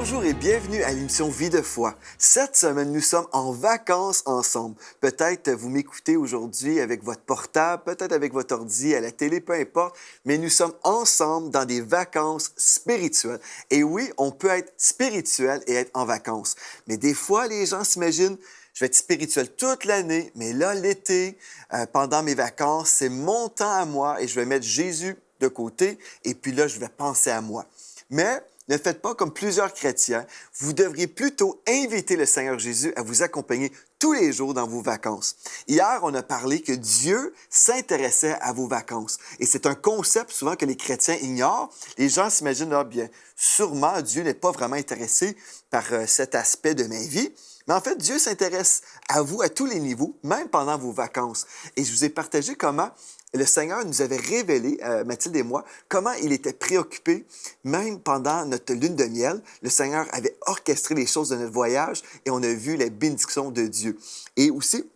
Bonjour et bienvenue à l'émission Vie de foi. Cette semaine, nous sommes en vacances ensemble. Peut-être vous m'écoutez aujourd'hui avec votre portable, peut-être avec votre ordi, à la télé, peu importe, mais nous sommes ensemble dans des vacances spirituelles. Et oui, on peut être spirituel et être en vacances. Mais des fois, les gens s'imaginent, je vais être spirituel toute l'année, mais là, l'été, pendant mes vacances, c'est mon temps à moi et je vais mettre Jésus de côté et puis là, je vais penser à moi. Mais ne faites pas comme plusieurs chrétiens. Vous devriez plutôt inviter le Seigneur Jésus à vous accompagner tous les jours dans vos vacances. Hier, on a parlé que Dieu s'intéressait à vos vacances. Et c'est un concept souvent que les chrétiens ignorent. Les gens s'imaginent, ah bien, sûrement Dieu n'est pas vraiment intéressé par cet aspect de ma vie. Mais en fait, Dieu s'intéresse à vous à tous les niveaux, même pendant vos vacances. Et je vous ai partagé comment le Seigneur nous avait révélé, Mathilde et moi, comment il était préoccupé, même pendant notre lune de miel. Le Seigneur avait orchestré les choses de notre voyage et on a vu la bénédiction de Dieu. Et aussi,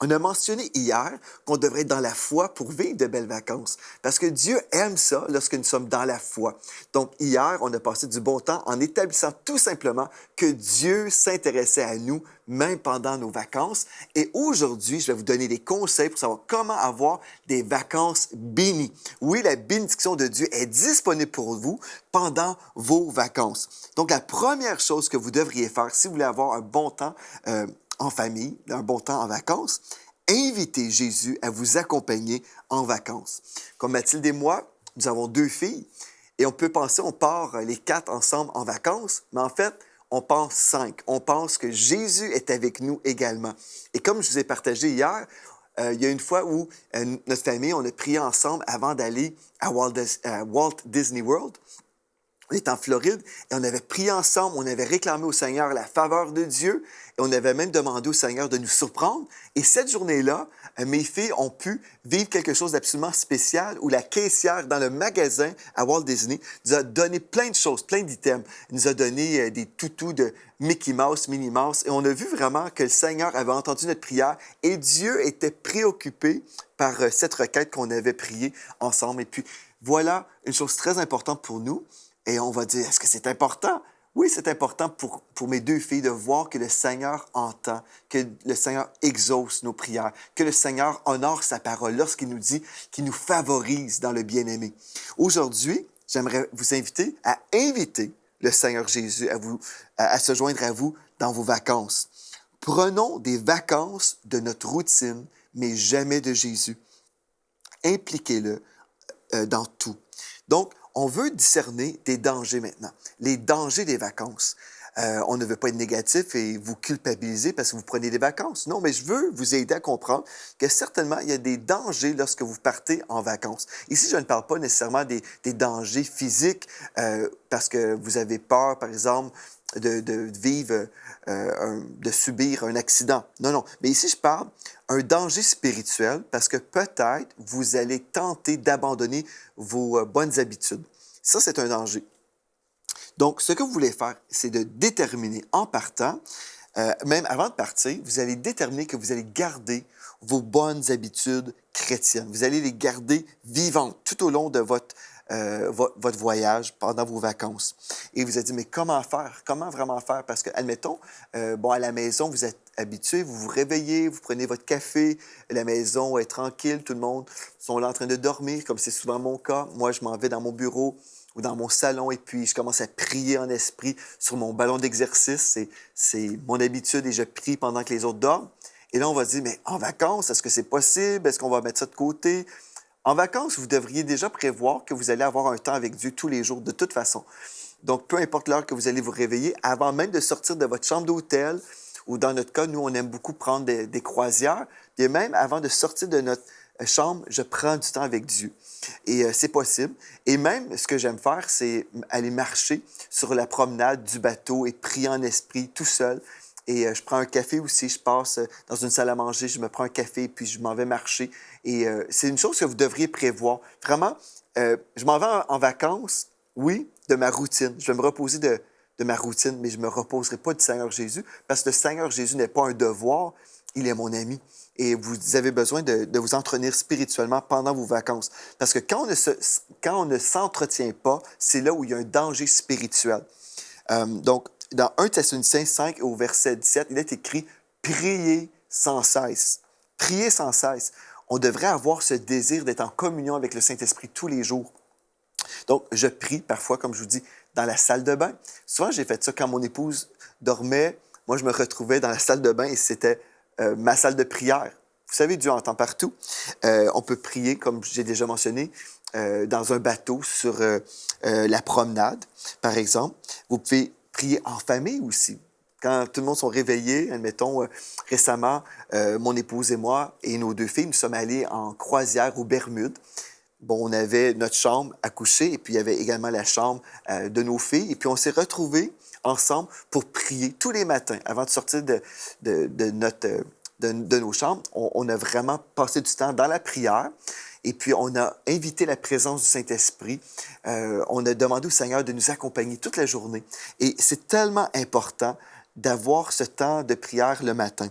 on a mentionné hier qu'on devrait être dans la foi pour vivre de belles vacances, parce que Dieu aime ça lorsque nous sommes dans la foi. Donc hier, on a passé du bon temps en établissant tout simplement que Dieu s'intéressait à nous, même pendant nos vacances. Et aujourd'hui, je vais vous donner des conseils pour savoir comment avoir des vacances bénies. Oui, la bénédiction de Dieu est disponible pour vous pendant vos vacances. Donc la première chose que vous devriez faire si vous voulez avoir un bon temps, en famille, un bon temps en vacances, invitez Jésus à vous accompagner en vacances. Comme Mathilde et moi, nous avons 2 filles et on peut penser, on part les 4 ensemble en vacances, mais en fait, on pense 5. On pense que Jésus est avec nous également. Et comme je vous ai partagé hier, il y a une fois où notre famille, on a prié ensemble avant d'aller à Walt Disney World. On était en Floride et on avait prié ensemble, on avait réclamé au Seigneur la faveur de Dieu et on avait même demandé au Seigneur de nous surprendre. Et cette journée-là, mes filles ont pu vivre quelque chose d'absolument spécial où la caissière dans le magasin à Walt Disney nous a donné plein de choses, plein d'items. Elle nous a donné des toutous de Mickey Mouse, Minnie Mouse et on a vu vraiment que le Seigneur avait entendu notre prière et Dieu était préoccupé par cette requête qu'on avait priée ensemble. Et puis voilà une chose très importante pour nous. Et on va dire, est-ce que c'est important? Oui, c'est important pour mes 2 filles de voir que le Seigneur entend, que le Seigneur exauce nos prières, que le Seigneur honore sa parole lorsqu'il nous dit qu'il nous favorise dans le bien-aimé. Aujourd'hui, j'aimerais vous inviter à inviter le Seigneur Jésus à se joindre à vous dans vos vacances. Prenons des vacances de notre routine, mais jamais de Jésus. Impliquez-le dans tout. Donc, on veut discerner des dangers maintenant, les dangers des vacances. On ne veut pas être négatif et vous culpabiliser parce que vous prenez des vacances. Non, mais je veux vous aider à comprendre que certainement, il y a des dangers lorsque vous partez en vacances. Ici, je ne parle pas nécessairement des dangers physiques parce que vous avez peur, par exemple, de vivre, de subir un accident. Non, non. Mais ici, je parle un danger spirituel parce que peut-être vous allez tenter d'abandonner vos bonnes habitudes. Ça, c'est un danger. Donc, ce que vous voulez faire, c'est de déterminer en partant, même avant de partir, vous allez déterminer que vous allez garder vos bonnes habitudes chrétiennes. Vous allez les garder vivantes tout au long de votre voyage, pendant vos vacances. Et vous avez dit, mais comment faire? Comment vraiment faire? Parce que, admettons, à la maison, vous êtes habitué, vous vous réveillez, vous prenez votre café, la maison est tranquille, tout le monde sont là en train de dormir, comme c'est souvent mon cas. Moi, je m'en vais dans mon bureau ou dans mon salon et puis je commence à prier en esprit sur mon ballon d'exercice. C'est mon habitude et je prie pendant que les autres dorment. Et là, on va se dire, mais en vacances, est-ce que c'est possible? Est-ce qu'on va mettre ça de côté? En vacances, vous devriez déjà prévoir que vous allez avoir un temps avec Dieu tous les jours, de toute façon. Donc, peu importe l'heure que vous allez vous réveiller, avant même de sortir de votre chambre d'hôtel, ou dans notre cas, nous, on aime beaucoup prendre des croisières, et même avant de sortir de notre chambre, je prends du temps avec Dieu. Et c'est possible. Et même, ce que j'aime faire, c'est aller marcher sur la promenade du bateau et prier en esprit tout seul. Et je prends un café aussi, je passe dans une salle à manger, je me prends un café, puis je m'en vais marcher. Et c'est une chose que vous devriez prévoir. Vraiment, je m'en vais en vacances, oui, de ma routine. Je vais me reposer de ma routine, mais je ne me reposerai pas du Seigneur Jésus, parce que le Seigneur Jésus n'est pas un devoir, il est mon ami. Et vous avez besoin de vous entretenir spirituellement pendant vos vacances. Parce que quand on ne s'entretient pas, c'est là où il y a un danger spirituel. Donc, dans 1 Thessaloniciens 5 au verset 17, il est écrit « Priez sans cesse ». Priez sans cesse. On devrait avoir ce désir d'être en communion avec le Saint-Esprit tous les jours. Donc, je prie parfois, comme je vous dis, dans la salle de bain. Souvent, j'ai fait ça quand mon épouse dormait. Moi, je me retrouvais dans la salle de bain et c'était ma salle de prière. Vous savez, Dieu entend partout. On peut prier, comme j'ai déjà mentionné, dans un bateau, sur la promenade, par exemple. Vous pouvez prier en famille aussi. Quand tout le monde sont réveillés, admettons, récemment, mon épouse et moi et nos 2 filles, nous sommes allés en croisière aux Bermudes. Bon, on avait notre chambre à coucher et puis il y avait également la chambre de nos filles. Et puis on s'est retrouvés ensemble pour prier tous les matins avant de sortir de nos chambres. On a vraiment passé du temps dans la prière. Et puis, on a invité la présence du Saint-Esprit. On a demandé au Seigneur de nous accompagner toute la journée. Et c'est tellement important d'avoir ce temps de prière le matin.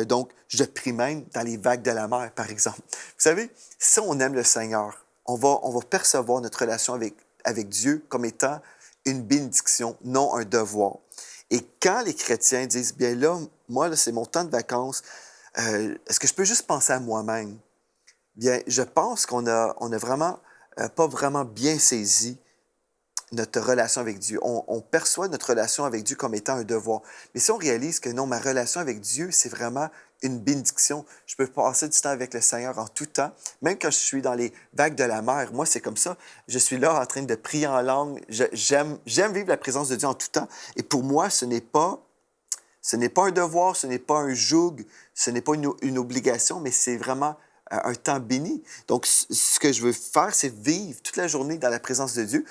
Donc, je prie même dans les vagues de la mer, par exemple. Vous savez, si on aime le Seigneur, on va percevoir notre relation avec Dieu comme étant une bénédiction, non un devoir. Et quand les chrétiens disent, bien là, moi, là, c'est mon temps de vacances, est-ce que je peux juste penser à moi-même? Bien, je pense qu'on a vraiment pas vraiment bien saisi notre relation avec Dieu. On perçoit notre relation avec Dieu comme étant un devoir. Mais si on réalise que non, ma relation avec Dieu, c'est vraiment une bénédiction. Je peux passer du temps avec le Seigneur en tout temps, même quand je suis dans les vagues de la mer. Moi, c'est comme ça. Je suis là en train de prier en langue. J'aime vivre la présence de Dieu en tout temps. Et pour moi, ce n'est pas un devoir, ce n'est pas un joug, ce n'est pas une obligation, mais c'est vraiment un temps béni. Donc, ce que je veux faire, c'est vivre toute la journée dans la présence de Dieu.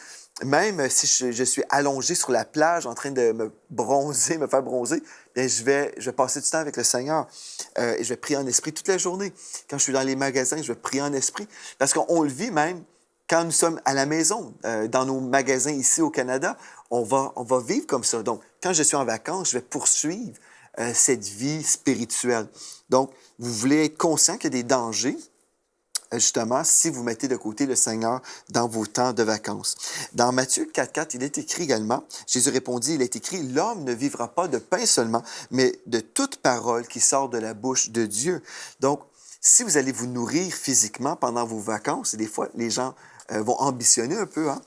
Même si je suis allongé sur la plage en train de me bronzer, me faire bronzer, bien, je vais passer du temps avec le Seigneur. Et je vais prier en esprit toute la journée. Quand je suis dans les magasins, je vais prier en esprit. Parce qu'on le vit même quand nous sommes à la maison, dans nos magasins ici au Canada, on va vivre comme ça. Donc, quand je suis en vacances, je vais poursuivre cette vie spirituelle. Donc, vous voulez être conscient qu'il y a des dangers, justement, si vous mettez de côté le Seigneur dans vos temps de vacances. Dans Matthieu 4,4, il est écrit également, Jésus répondit, il est écrit, « L'homme ne vivra pas de pain seulement, mais de toute parole qui sort de la bouche de Dieu. » Donc, si vous allez vous nourrir physiquement pendant vos vacances, et des fois, les gens vont ambitionner un peu, hein,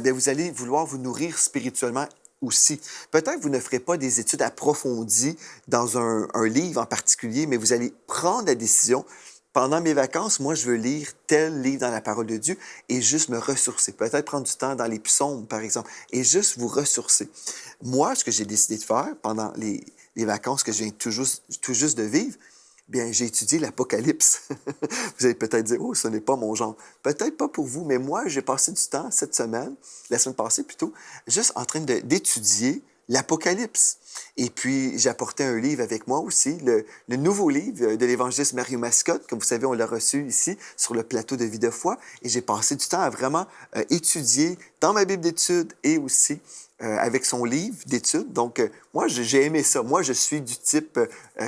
bien, vous allez vouloir vous nourrir spirituellement aussi. Peut-être que vous ne ferez pas des études approfondies dans un livre en particulier, mais vous allez prendre la décision. Pendant mes vacances, moi, je veux lire tel livre dans la parole de Dieu et juste me ressourcer. Peut-être prendre du temps dans les psaumes, par exemple, et juste vous ressourcer. Moi, ce que j'ai décidé de faire pendant les vacances que je viens tout juste de vivre, bien, j'ai étudié l'Apocalypse. Vous allez peut-être dire, oh, ce n'est pas mon genre. Peut-être pas pour vous, mais moi, j'ai passé du temps cette semaine, la semaine passée plutôt, juste en train d'étudier l'Apocalypse. Et puis, j'ai apporté un livre avec moi aussi, le nouveau livre de l'évangéliste Mario Mascotte. Comme vous savez, on l'a reçu ici sur le plateau de Vie de foi. Et j'ai passé du temps à vraiment étudier dans ma Bible d'études et aussi avec son livre d'études. Donc, moi, j'ai aimé ça. Moi, je suis du type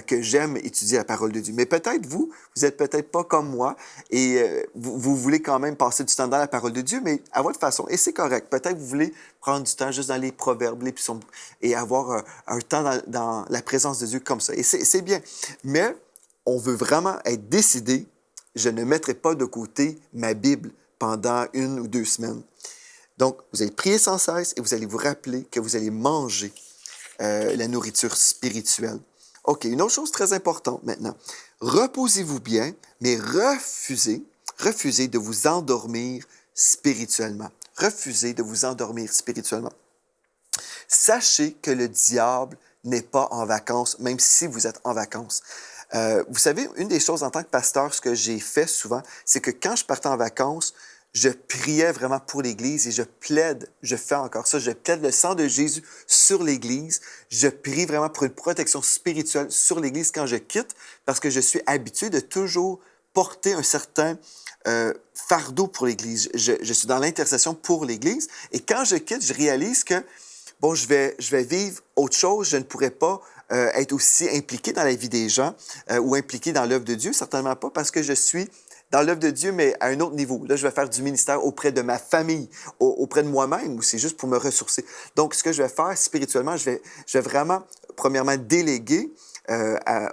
que j'aime étudier la parole de Dieu. Mais peut-être vous êtes peut-être pas comme moi et vous voulez quand même passer du temps dans la parole de Dieu, mais à votre façon. Et c'est correct. Peut-être que vous voulez prendre du temps juste dans les proverbes, les psaumes et avoir un temps dans la présence de Dieu comme ça. Et c'est bien. Mais on veut vraiment être décidé. Je ne mettrai pas de côté ma Bible pendant 1 ou 2 semaines. Donc, vous allez prier sans cesse et vous allez vous rappeler que vous allez manger la nourriture spirituelle. OK, une autre chose très importante maintenant. Reposez-vous bien, mais refusez de vous endormir spirituellement. Refusez de vous endormir spirituellement. Sachez que le diable n'est pas en vacances, même si vous êtes en vacances. Vous savez, une des choses en tant que pasteur, ce que j'ai fait souvent, c'est que quand je partais en vacances, je priais vraiment pour l'Église et je fais encore ça, je plaide le sang de Jésus sur l'Église. Je prie vraiment pour une protection spirituelle sur l'Église quand je quitte, parce que je suis habitué de toujours porter un certain fardeau pour l'Église. Je suis dans l'intercession pour l'Église et quand je quitte, je réalise que, bon, je vais vivre autre chose, je ne pourrais pas être aussi impliqué dans la vie des gens ou impliqué dans l'œuvre de Dieu, certainement pas, parce que je suis dans l'œuvre de Dieu, mais à un autre niveau. Là, je vais faire du ministère auprès de ma famille, auprès de moi-même, ou c'est juste pour me ressourcer. Donc, ce que je vais faire spirituellement, je vais vraiment, premièrement, déléguer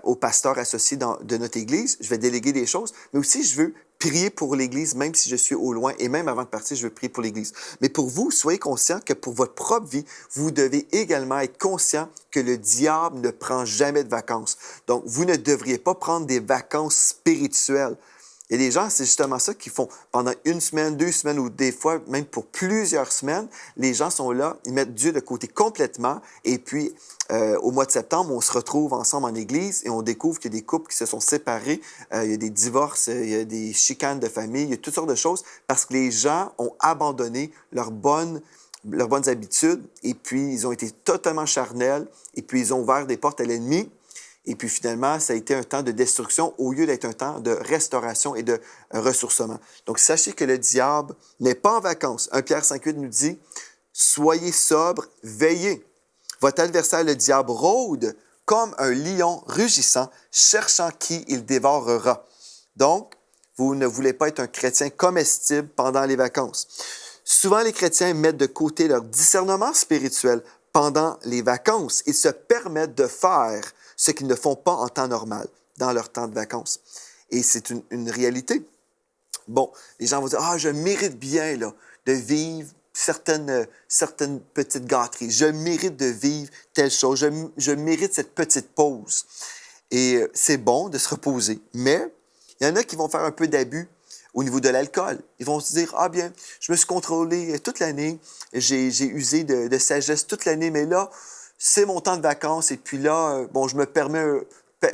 aux pasteurs associés de notre Église. Je vais déléguer des choses, mais aussi, je veux prier pour l'Église, même si je suis au loin, et même avant de partir, je veux prier pour l'Église. Mais pour vous, soyez conscient que pour votre propre vie, vous devez également être conscient que le diable ne prend jamais de vacances. Donc, vous ne devriez pas prendre des vacances spirituelles. Il y a des gens, c'est justement ça qu'ils font pendant 1 semaine, 2 semaines ou des fois même pour plusieurs semaines. Les gens sont là, ils mettent Dieu de côté complètement et puis au mois de septembre, on se retrouve ensemble en église et on découvre qu'il y a des couples qui se sont séparés, il y a des divorces, il y a des chicanes de famille, il y a toutes sortes de choses parce que les gens ont abandonné leurs bonnes habitudes et puis ils ont été totalement charnels et puis ils ont ouvert des portes à l'ennemi. Et puis finalement, ça a été un temps de destruction au lieu d'être un temps de restauration et de ressourcement. Donc, sachez que le diable n'est pas en vacances. 1 Pierre 5,8 nous dit « Soyez sobres, veillez. Votre adversaire, le diable, rôde comme un lion rugissant, cherchant qui il dévorera. » Donc, vous ne voulez pas être un chrétien comestible pendant les vacances. Souvent, les chrétiens mettent de côté leur discernement spirituel pendant les vacances. Ils se permettent de faire ce qu'ils ne font pas en temps normal, dans leur temps de vacances. Et c'est une réalité. Bon, les gens vont dire « Ah, je mérite bien là, de vivre certaines petites gâteries. Je mérite de vivre telle chose. Je mérite cette petite pause. » Et c'est bon de se reposer. Mais il y en a qui vont faire un peu d'abus au niveau de l'alcool. Ils vont se dire « Ah bien, je me suis contrôlé toute l'année. J'ai usé de sagesse toute l'année, mais là, c'est mon temps de vacances et puis là, bon, je me permets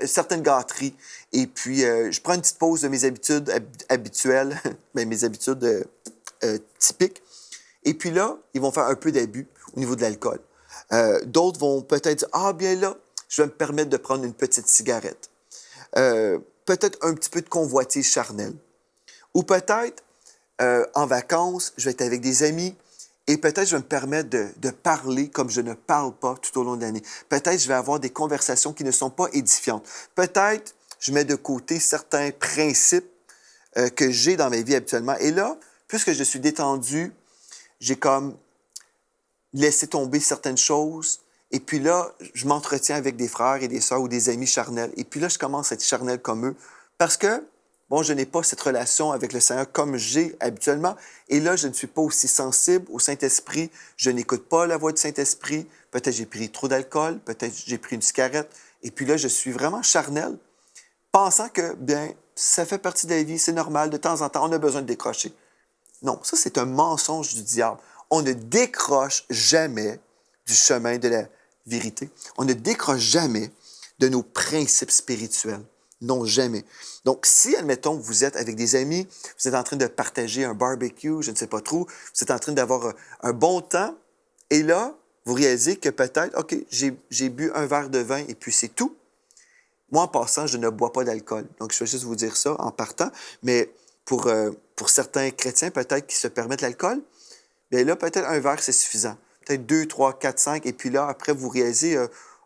certaines gâteries et puis je prends une petite pause de mes habitudes habituelles, ben, mes habitudes typiques. Et puis là, ils vont faire un peu d'abus au niveau de l'alcool. D'autres vont peut-être dire, ah bien là, je vais me permettre de prendre une petite cigarette. Peut-être un petit peu de convoitise charnelle. Ou peut-être, en vacances, je vais être avec des amis, et peut-être je vais me permettre de parler comme je ne parle pas tout au long de l'année. Peut-être je vais avoir des conversations qui ne sont pas édifiantes. Peut-être je mets de côté certains principes que j'ai dans ma vie habituellement. Et là, puisque je suis détendu, j'ai comme laissé tomber certaines choses. Et puis là, je m'entretiens avec des frères et des sœurs ou des amis charnels. Et puis là, je commence à être charnel comme eux. Parce que, bon, je n'ai pas cette relation avec le Seigneur comme j'ai habituellement. Et là, je ne suis pas aussi sensible au Saint-Esprit. Je n'écoute pas la voix du Saint-Esprit. Peut-être j'ai pris trop d'alcool. Peut-être j'ai pris une cigarette. Et puis là, je suis vraiment charnel, pensant que, bien, ça fait partie de la vie, c'est normal. De temps en temps, on a besoin de décrocher. Non, ça, c'est un mensonge du diable. On ne décroche jamais du chemin de la vérité. On ne décroche jamais de nos principes spirituels. Non, jamais. Donc, si, admettons, vous êtes avec des amis, vous êtes en train de partager un barbecue, je ne sais pas trop, vous êtes en train d'avoir un bon temps, et là, vous réalisez que peut-être, OK, j'ai bu un verre de vin et puis c'est tout. Moi, en passant, je ne bois pas d'alcool. Donc, je vais juste vous dire ça en partant. Mais pour certains chrétiens, peut-être, qui se permettent l'alcool, bien là, peut-être un verre, c'est suffisant. Peut-être 2, 3, 4, 5. Et puis là, après, vous réalisez,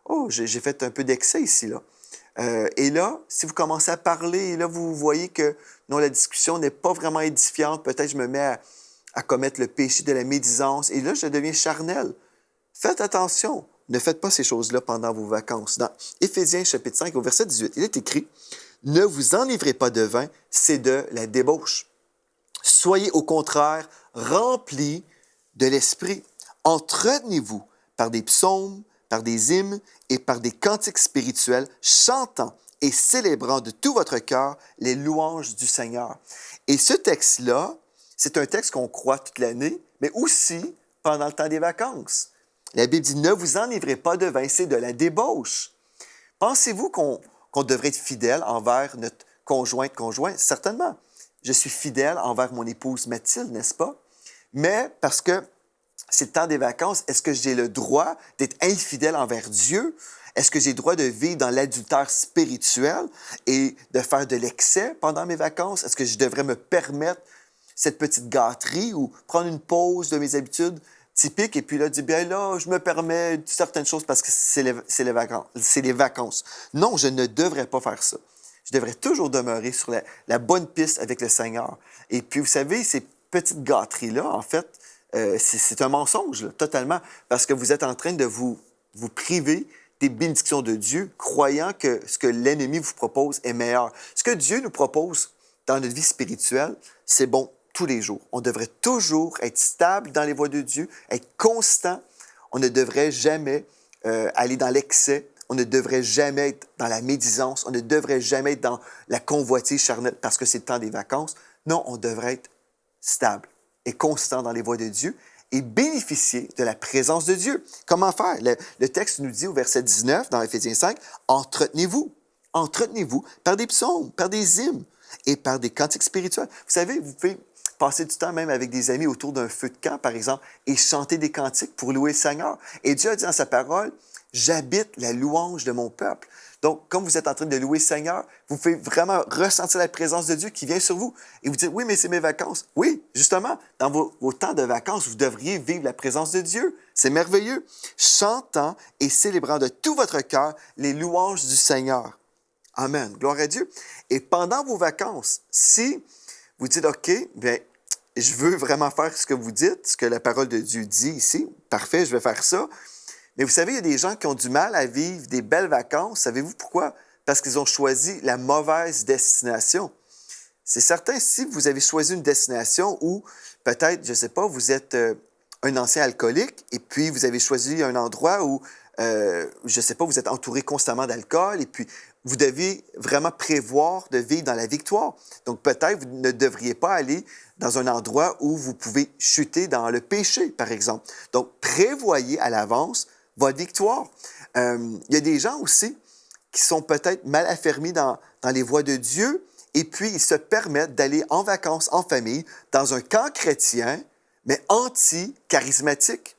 oh, j'ai fait un peu d'excès ici, là. Et là, si vous commencez à parler, et là, vous voyez que non, la discussion n'est pas vraiment édifiante, peut-être je me mets à commettre le péché de la médisance, et là, je deviens charnel. Faites attention. Ne faites pas ces choses-là pendant vos vacances. Dans Éphésiens chapitre 5, au verset 18, il est écrit « Ne vous enivrez pas de vin, c'est de la débauche. Soyez au contraire remplis de l'Esprit. Entretenez-vous par des psaumes, par des hymnes et par des cantiques spirituels, chantant et célébrant de tout votre cœur les louanges du Seigneur. » Et ce texte-là, c'est un texte qu'on croit toute l'année, mais aussi pendant le temps des vacances. La Bible dit « Ne vous enivrez pas de vin, c'est de la débauche. » Pensez-vous qu'on devrait être fidèle envers notre conjoint? Certainement. Je suis fidèle envers mon épouse Mathilde, n'est-ce pas? Mais parce que c'est le temps des vacances, est-ce que j'ai le droit d'être infidèle envers Dieu? Est-ce que j'ai le droit de vivre dans l'adultère spirituel et de faire de l'excès pendant mes vacances? Est-ce que je devrais me permettre cette petite gâterie ou prendre une pause de mes habitudes typiques et puis là, dire, bien là, je me permets certaines choses parce que c'est les vacances. Non, je ne devrais pas faire ça. Je devrais toujours demeurer sur la bonne piste avec le Seigneur. Et puis, vous savez, ces petites gâteries-là, en fait, c'est un mensonge, là, totalement, parce que vous êtes en train de vous priver des bénédictions de Dieu, croyant que ce que l'ennemi vous propose est meilleur. Ce que Dieu nous propose dans notre vie spirituelle, c'est bon tous les jours. On devrait toujours être stable dans les voies de Dieu, être constant. On ne devrait jamais aller dans l'excès. On ne devrait jamais être dans la médisance. On ne devrait jamais être dans la convoitise charnelle parce que c'est le temps des vacances. Non, on devrait être stable et constant dans les voies de Dieu et bénéficier de la présence de Dieu. Comment faire? Le texte nous dit au verset 19 dans Éphésiens 5, « Entretenez-vous. Entretenez-vous par des psaumes, par des hymnes et par des cantiques spirituels. » Vous savez, vous pouvez passer du temps même avec des amis autour d'un feu de camp, par exemple, et chanter des cantiques pour louer le Seigneur. Et Dieu a dit dans sa parole, « J'habite la louange de mon peuple. » Donc, comme vous êtes en train de louer le Seigneur, vous pouvez vraiment ressentir la présence de Dieu qui vient sur vous. Et vous dites, oui, mais c'est mes vacances. Oui, justement, dans vos temps de vacances, vous devriez vivre la présence de Dieu. C'est merveilleux. Chantant et célébrant de tout votre cœur les louanges du Seigneur. Amen. Gloire à Dieu. Et pendant vos vacances, si vous dites, OK, bien, je veux vraiment faire ce que vous dites, ce que la parole de Dieu dit ici, parfait, je vais faire ça. Mais vous savez, il y a des gens qui ont du mal à vivre des belles vacances. Savez-vous pourquoi? Parce qu'ils ont choisi la mauvaise destination. C'est certain, si vous avez choisi une destination où peut-être, je ne sais pas, vous êtes un ancien alcoolique et puis vous avez choisi un endroit où, je ne sais pas, vous êtes entouré constamment d'alcool et puis vous devez vraiment prévoir de vivre dans la victoire. Donc peut-être vous ne devriez pas aller dans un endroit où vous pouvez chuter dans le péché, par exemple. Donc prévoyez à l'avance votre victoire. Il y a des gens aussi qui sont peut-être mal affermis dans les voies de Dieu et puis ils se permettent d'aller en vacances en famille dans un camp chrétien, mais anti-charismatique.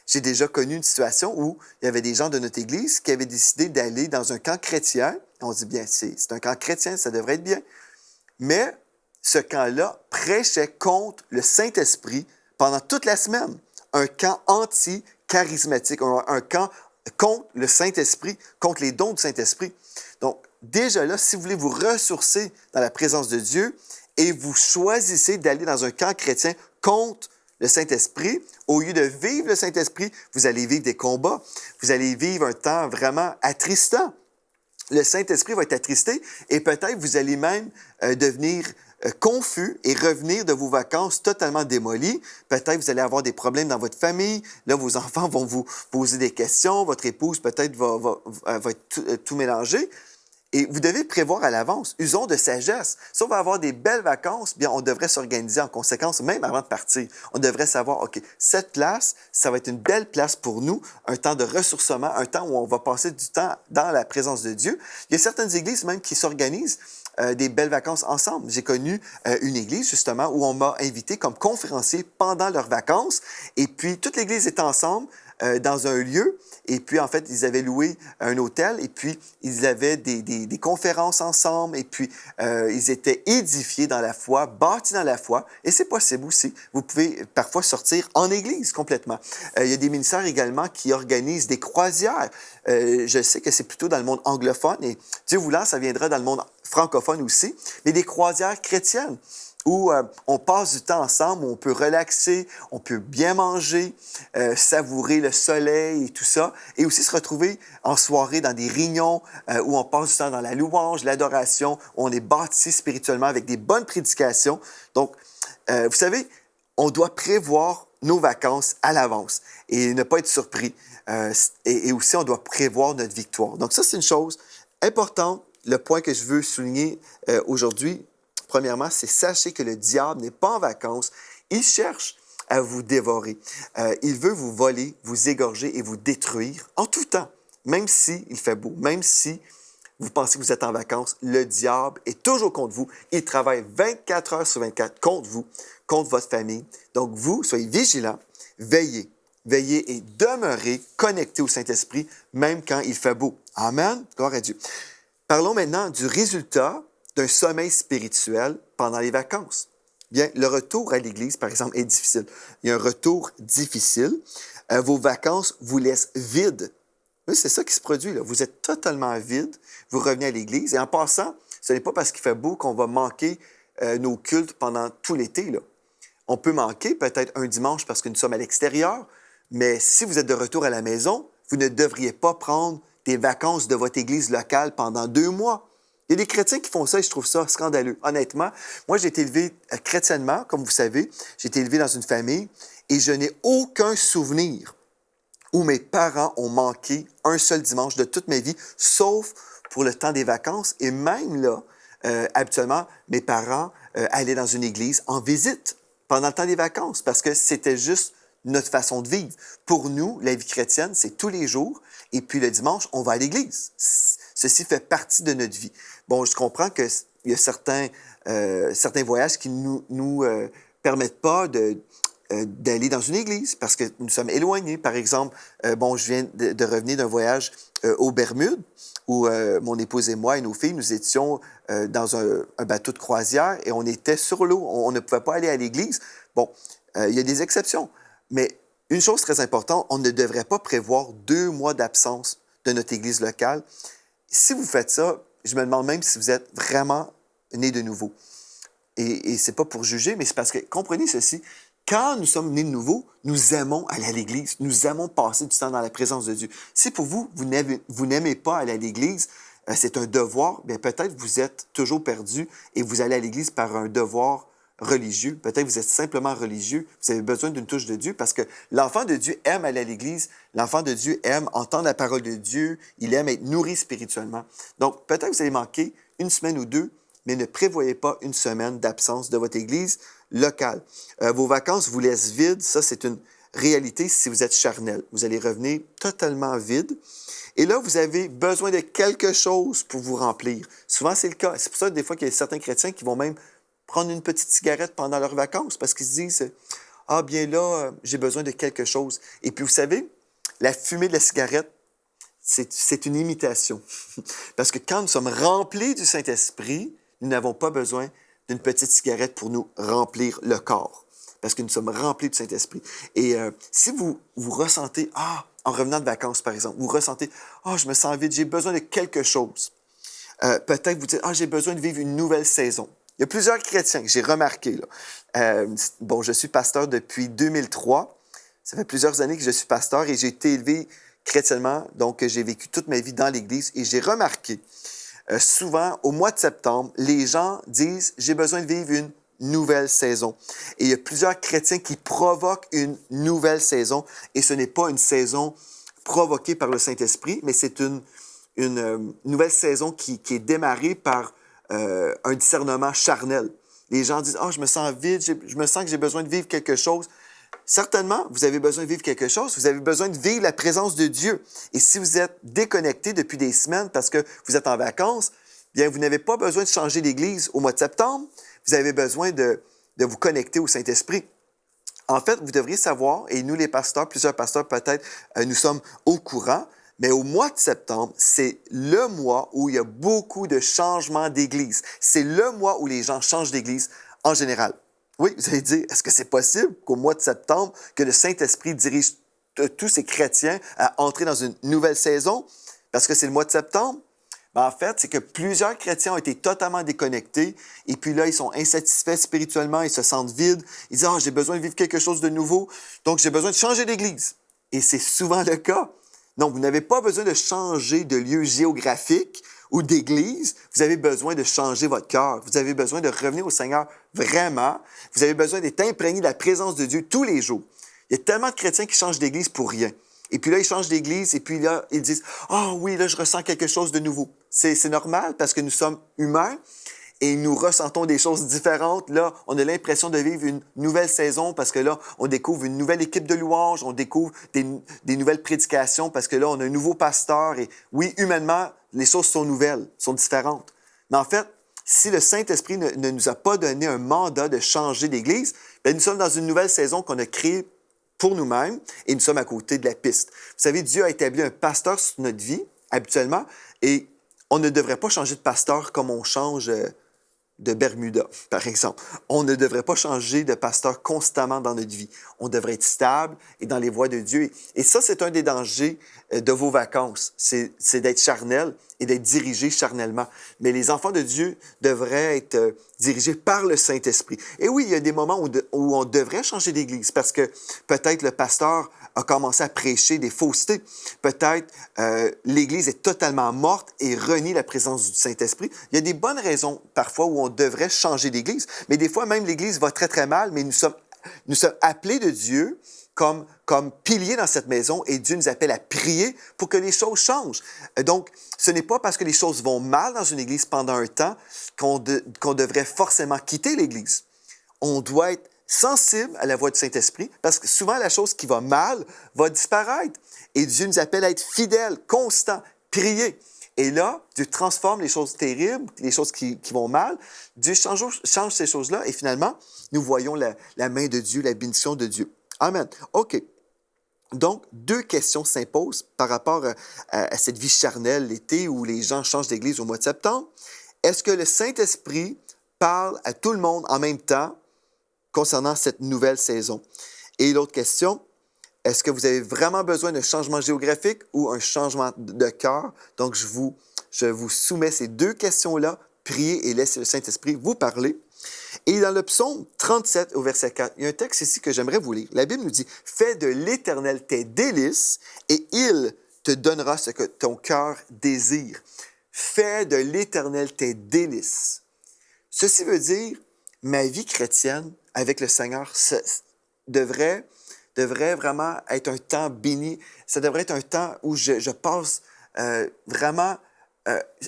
J'ai déjà connu une situation où il y avait des gens de notre Église qui avaient décidé d'aller dans un camp chrétien. On dit bien, c'est un camp chrétien, ça devrait être bien. Mais ce camp-là prêchait contre le Saint-Esprit pendant toute la semaine. Un camp anti-charismatique, un camp contre le Saint-Esprit, contre les dons du Saint-Esprit. Donc, déjà là, si vous voulez vous ressourcer dans la présence de Dieu et vous choisissez d'aller dans un camp chrétien contre le Saint-Esprit, au lieu de vivre le Saint-Esprit, vous allez vivre des combats, vous allez vivre un temps vraiment attristant. Le Saint-Esprit va être attristé et peut-être vous allez même devenir confus et revenir de vos vacances totalement démolis. Peut-être vous allez avoir des problèmes dans votre famille. Là, vos enfants vont vous poser des questions. Votre épouse peut-être va être tout mélangée. Et vous devez prévoir à l'avance. Usons de sagesse. Si on va avoir des belles vacances, bien, on devrait s'organiser en conséquence, même avant de partir. On devrait savoir, OK, cette place, ça va être une belle place pour nous, un temps de ressourcement, un temps où on va passer du temps dans la présence de Dieu. Il y a certaines églises même qui s'organisent des belles vacances ensemble. J'ai connu une église, justement, où on m'a invité comme conférencier pendant leurs vacances. Et puis, toute l'église était ensemble dans un lieu. Et puis, en fait, ils avaient loué un hôtel et puis ils avaient des conférences ensemble et puis ils étaient édifiés dans la foi, bâtis dans la foi. Et c'est possible aussi. Vous pouvez parfois sortir en église complètement. Il y a des ministères également qui organisent des croisières. Je sais que c'est plutôt dans le monde anglophone et Dieu voulant, ça viendra dans le monde francophone aussi, mais des croisières chrétiennes où on passe du temps ensemble, où on peut relaxer, on peut bien manger, savourer le soleil et tout ça, et aussi se retrouver en soirée dans des réunions où on passe du temps dans la louange, l'adoration, où on est bâti spirituellement avec des bonnes prédications. Donc, vous savez, on doit prévoir nos vacances à l'avance et ne pas être surpris. Et aussi, on doit prévoir notre victoire. Donc ça, c'est une chose importante. Le point que je veux souligner aujourd'hui, premièrement, c'est sachez que le diable n'est pas en vacances. Il cherche à vous dévorer. Il veut vous voler, vous égorger et vous détruire en tout temps. Même s'il fait beau, même si vous pensez que vous êtes en vacances, le diable est toujours contre vous. Il travaille 24 heures sur 24 contre vous, contre votre famille. Donc vous, soyez vigilants, veillez. Veillez et demeurez connectés au Saint-Esprit, même quand il fait beau. Amen. Gloire à Dieu. Parlons maintenant du résultat d'un sommeil spirituel pendant les vacances. Bien, le retour à l'Église, par exemple, est difficile. Il y a un retour difficile. Vos vacances vous laissent vide. Oui, c'est ça qui se produit, là. Vous êtes totalement vide. Vous revenez à l'Église. Et en passant, Ce n'est pas parce qu'il fait beau qu'on va manquer nos cultes pendant tout l'été, là. On peut manquer peut-être un dimanche parce que nous sommes à l'extérieur, mais si vous êtes de retour à la maison, vous ne devriez pas prendre des vacances de votre église locale pendant 2 mois. Il y a des chrétiens qui font ça et je trouve ça scandaleux. Honnêtement, moi, j'ai été élevé chrétiennement, comme vous savez. J'ai été élevé dans une famille et je n'ai aucun souvenir où mes parents ont manqué un seul dimanche de toute ma vie, sauf pour le temps des vacances. Et même là, habituellement, mes parents allaient dans une église en visite pendant le temps des vacances parce que c'était juste notre façon de vivre. Pour nous, la vie chrétienne, c'est tous les jours et puis le dimanche, on va à l'église. Ceci fait partie de notre vie. Bon, je comprends qu'il y a certains voyages qui nous permettent pas d'aller dans une église parce que nous sommes éloignés. Par exemple, je viens de revenir d'un voyage aux Bermudes où mon épouse et moi et nos filles, nous étions dans un bateau de croisière et on était sur l'eau. On ne pouvait pas aller à l'église. Bon, il y a des exceptions, mais une chose très importante, on ne devrait pas prévoir 2 mois d'absence de notre église locale. Si vous faites ça, je me demande même si vous êtes vraiment né de nouveau. Et c'est pas pour juger, mais c'est parce que, comprenez ceci, quand nous sommes nés de nouveau, nous aimons aller à l'Église, nous aimons passer du temps dans la présence de Dieu. Si pour vous, vous n'aimez pas aller à l'Église, c'est un devoir, bien peut-être vous êtes toujours perdu et vous allez à l'Église par un devoir religieux. Peut-être vous êtes simplement religieux, vous avez besoin d'une touche de Dieu parce que l'enfant de Dieu aime aller à l'Église, l'enfant de Dieu aime entendre la parole de Dieu, il aime être nourri spirituellement. Donc peut-être vous allez manquer 1 semaine ou 2, mais ne prévoyez pas 1 semaine d'absence de votre Église locale. Vos vacances vous laissent vides, ça c'est une réalité si vous êtes charnel. Vous allez revenir totalement vide. Et là, vous avez besoin de quelque chose pour vous remplir. Souvent, c'est le cas. C'est pour ça, des fois, qu'il y a certains chrétiens qui vont même prendre une petite cigarette pendant leurs vacances parce qu'ils se disent « Ah, bien là, j'ai besoin de quelque chose. » Et puis, vous savez, la fumée de la cigarette, c'est une imitation. Parce que quand nous sommes remplis du Saint-Esprit, nous n'avons pas besoin d'une petite cigarette pour nous remplir le corps. Parce que nous sommes remplis du Saint-Esprit. Et si vous ressentez, en revenant de vacances, par exemple, vous ressentez, je me sens vide, j'ai besoin de quelque chose. Peut-être vous dites, j'ai besoin de vivre une nouvelle saison. Il y a plusieurs chrétiens que j'ai remarqués. Là. Je suis pasteur depuis 2003. Ça fait plusieurs années que je suis pasteur et j'ai été élevé chrétiennement. Donc, j'ai vécu toute ma vie dans l'Église et j'ai remarqué souvent, au mois de septembre, les gens disent « J'ai besoin de vivre une nouvelle saison ». Et il y a plusieurs chrétiens qui provoquent une nouvelle saison. Et ce n'est pas une saison provoquée par le Saint-Esprit, mais c'est une nouvelle saison qui est démarrée par un discernement charnel. Les gens disent « je me sens vide, je me sens que j'ai besoin de vivre quelque chose ». Certainement, vous avez besoin de vivre quelque chose, vous avez besoin de vivre la présence de Dieu. Et si vous êtes déconnecté depuis des semaines parce que vous êtes en vacances, bien, vous n'avez pas besoin de changer d'Église au mois de septembre, vous avez besoin de vous connecter au Saint-Esprit. En fait, vous devriez savoir, et nous les pasteurs, plusieurs pasteurs peut-être, nous sommes au courant, mais au mois de septembre, c'est le mois où il y a beaucoup de changements d'Église. C'est le mois où les gens changent d'Église en général. Oui, vous allez dire, est-ce que c'est possible qu'au mois de septembre, que le Saint-Esprit dirige tous ces chrétiens à entrer dans une nouvelle saison? Parce que c'est le mois de septembre? En fait, c'est que plusieurs chrétiens ont été totalement déconnectés et puis là, ils sont insatisfaits spirituellement, ils se sentent vides. Ils disent, j'ai besoin de vivre quelque chose de nouveau, donc j'ai besoin de changer d'église. Et c'est souvent le cas. Non, vous n'avez pas besoin de changer de lieu géographique ou d'église, vous avez besoin de changer votre cœur. Vous avez besoin de revenir au Seigneur vraiment. Vous avez besoin d'être imprégné de la présence de Dieu tous les jours. Il y a tellement de chrétiens qui changent d'église pour rien. Et puis là, ils changent d'église et puis là, ils disent « oui, là, je ressens quelque chose de nouveau. » C'est normal parce que nous sommes humains et nous ressentons des choses différentes. Là, on a l'impression de vivre une nouvelle saison parce que là, on découvre une nouvelle équipe de louanges, on découvre des nouvelles prédications parce que là, on a un nouveau pasteur. Et oui, humainement, les choses sont nouvelles, sont différentes. Mais en fait, si le Saint-Esprit ne nous a pas donné un mandat de changer d'Église, bien, nous sommes dans une nouvelle saison qu'on a créée pour nous-mêmes et nous sommes à côté de la piste. Vous savez, Dieu a établi un pasteur sur notre vie, habituellement, et on ne devrait pas changer de pasteur comme on change de Bermuda, par exemple. On ne devrait pas changer de pasteur constamment dans notre vie. On devrait être stable et dans les voies de Dieu. Et ça, c'est un des dangers de vos vacances. C'est d'être charnel et d'être dirigé charnellement. Mais les enfants de Dieu devraient être dirigés par le Saint-Esprit. Et oui, il y a des moments où on devrait changer d'église parce que peut-être le pasteur a commencé à prêcher des faussetés. Peut-être l'Église est totalement morte et renie la présence du Saint-Esprit. Il y a des bonnes raisons parfois où on devrait changer d'Église, mais des fois même l'Église va très très mal, mais nous sommes appelés de Dieu comme piliers dans cette maison et Dieu nous appelle à prier pour que les choses changent. Donc, ce n'est pas parce que les choses vont mal dans une Église pendant un temps qu'on devrait forcément quitter l'Église. On doit être sensible à la voix du Saint-Esprit, parce que souvent, la chose qui va mal va disparaître. Et Dieu nous appelle à être fidèles, constants, prier. Et là, Dieu transforme les choses terribles, les choses qui vont mal. Dieu change ces choses-là et finalement, nous voyons la main de Dieu, la bénédiction de Dieu. Amen. OK. Donc, 2 questions s'imposent par rapport à cette vie charnelle l'été où les gens changent d'église au mois de septembre. Est-ce que le Saint-Esprit parle à tout le monde en même temps concernant cette nouvelle saison? Et l'autre question, est-ce que vous avez vraiment besoin d'un changement géographique ou un changement de cœur? Donc, je vous soumets ces 2 questions-là. Priez et laissez le Saint-Esprit vous parler. Et dans le psaume 37 au verset 4, il y a un texte ici que j'aimerais vous lire. La Bible nous dit « Fais de l'Éternel tes délices et il te donnera ce que ton cœur désire. » Fais de l'Éternel tes délices. Ceci veut dire, ma vie chrétienne avec le Seigneur devrait vraiment être un temps béni. Ça devrait être un temps où je passe vraiment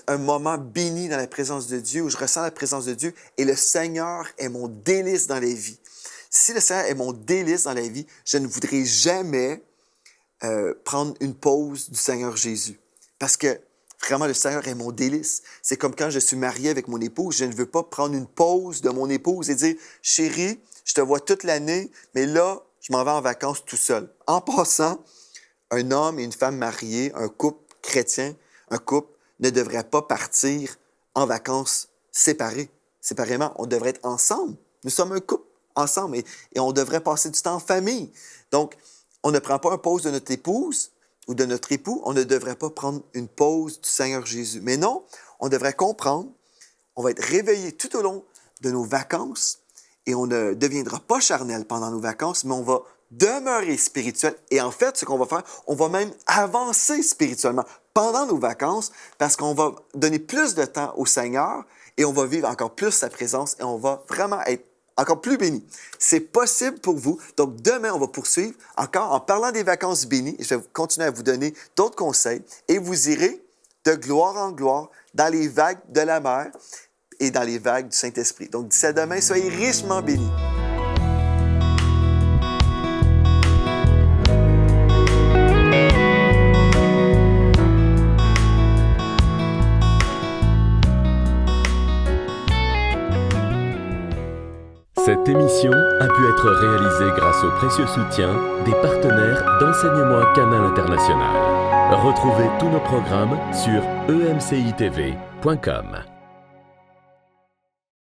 un moment béni dans la présence de Dieu, où je ressens la présence de Dieu et le Seigneur est mon délice dans la vie. Si le Seigneur est mon délice dans la vie, je ne voudrais jamais prendre une pause du Seigneur Jésus. Parce que vraiment, le Seigneur est mon délice. C'est comme quand je suis marié avec mon épouse, je ne veux pas prendre une pause de mon épouse et dire « Chérie, je te vois toute l'année, mais là, je m'en vais en vacances tout seul. » En passant, un homme et une femme mariés, un couple chrétien, un couple ne devrait pas partir en vacances séparément. On devrait être ensemble. Nous sommes un couple ensemble et on devrait passer du temps en famille. Donc, on ne prend pas une pause de notre épouse ou de notre époux. On ne devrait pas prendre une pause du Seigneur Jésus. Mais non, on devrait comprendre, on va être réveillé tout au long de nos vacances et on ne deviendra pas charnel pendant nos vacances, mais on va demeurer spirituel. Et en fait, ce qu'on va faire, on va même avancer spirituellement pendant nos vacances parce qu'on va donner plus de temps au Seigneur et on va vivre encore plus sa présence et on va vraiment être encore plus béni. C'est possible pour vous. Donc, demain, on va poursuivre encore en parlant des vacances bénies. Je vais continuer à vous donner d'autres conseils et vous irez de gloire en gloire dans les vagues de la mer et dans les vagues du Saint-Esprit. Donc, d'ici à demain, soyez richement bénis. Cette émission a pu être réalisée grâce au précieux soutien des partenaires d'Enseignement Canal International. Retrouvez tous nos programmes sur emcitv.com.